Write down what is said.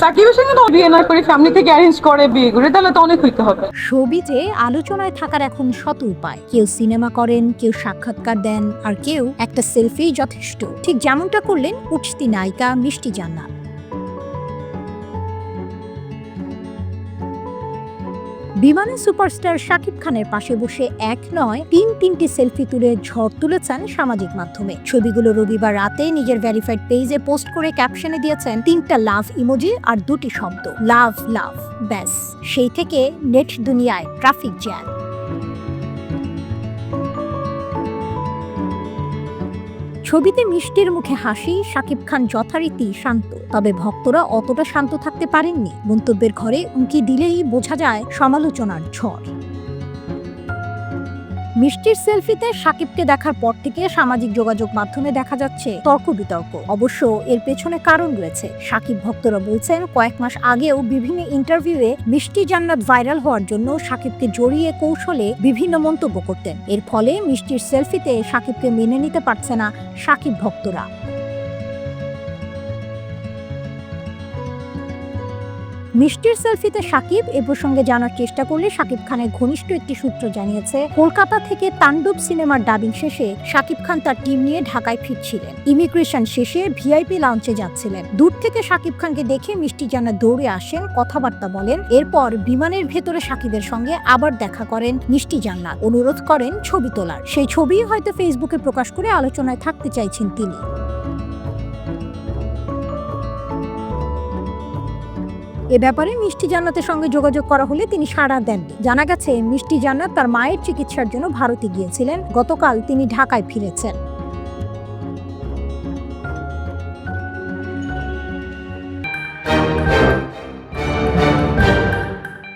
সাকিবের সঙ্গে তো বিয়ে না করে ফ্যামিলি থেকে অ্যারেঞ্জ করে বিয়ে করে, তাহলে তো অনেক হইতে হবে। শোবিজে আলোচনায় থাকার এখন শত উপায়। কেউ সিনেমা করেন, কেউ সাক্ষাৎকার দেন, আর কেউ একটা সেলফি যথেষ্ট। ঠিক যেমনটা করলেন উঠতি নায়িকা মিষ্টি জান্নাত। বিমানে সুপারস্টার শাকিব খানের পাশে বসে এক নয় তিনটি সেলফি তুলে ঝড় তুলেছেন সামাজিক মাধ্যমে। ছবিগুলো রবিবার রাতে নিজের ভেরিফাইড পেজে পোস্ট করে ক্যাপশনে দিয়েছেন 3টা লাভ ইমোজি আর 2টি শব্দ, লাভ লাভ। ব্যাস, সেই থেকে নেট দুনিয়ায় ট্রাফিক জ্যাম। ছবিতে মিষ্টির মুখে হাসি, শাকিব খান যথারীতি শান্ত। তবে ভক্তরা অতটা শান্ত থাকতে পারেননি। মন্তব্যের ঘরে উঁকি দিলেই বোঝা যায় সমালোচনার ঝড়। মিষ্টির সেলফিতে শাকিবকে দেখার পর থেকে সামাজিক যোগাযোগ মাধ্যমে দেখা যাচ্ছে তর্ক বিতর্ক। অবশ্য এর পেছনে কারণ রয়েছে। শাকিব ভক্তরা বলছেন, কয়েক মাস আগেও বিভিন্ন ইন্টারভিউয়ে মিষ্টি জান্নাত ভাইরাল হওয়ার জন্য শাকিবকে জড়িয়ে কৌশলে বিভিন্ন মন্তব্য করতেন। এর ফলে মিষ্টির সেলফিতে শাকিবকে মেনে নিতে পারছে না শাকিব ভক্তরা। মিষ্টির সেলফিতে শাকিব এ প্রসঙ্গে জানার চেষ্টা করলে শাকিব খানের ঘনিষ্ঠ একটি সূত্র জানিয়েছে, কলকাতা থেকে তাণ্ডব সিনেমার ডাবিং শেষে শাকিব খান তার টিম নিয়ে ঢাকায় ফিরছিলেন। ইমিগ্রেশন শেষে ভিআইপি লাউঞ্জে যাচ্ছিলেন। দূর থেকে শাকিব খানকে দেখে মিষ্টি জান্নাত দৌড়ে আসেন, কথাবার্তা বলেন। এরপর বিমানের ভেতরে শাকিবের সঙ্গে আবার দেখা করেন মিষ্টি জান্নাত, অনুরোধ করেন ছবি তোলার। সেই ছবি হয়তো ফেসবুকে প্রকাশ করে আলোচনায় থাকতে চাইছেন তিনি। এ ব্যাপারে মিষ্টি জান্নাতের সঙ্গে যোগাযোগ করা হলে তিনি সাড়া দেননি। জানা গেছে, মিষ্টি জান্নাত তার মায়ের চিকিৎসার জন্য ভারতে গিয়েছিলেন। গতকাল তিনি ঢাকায় ফিরেছেন।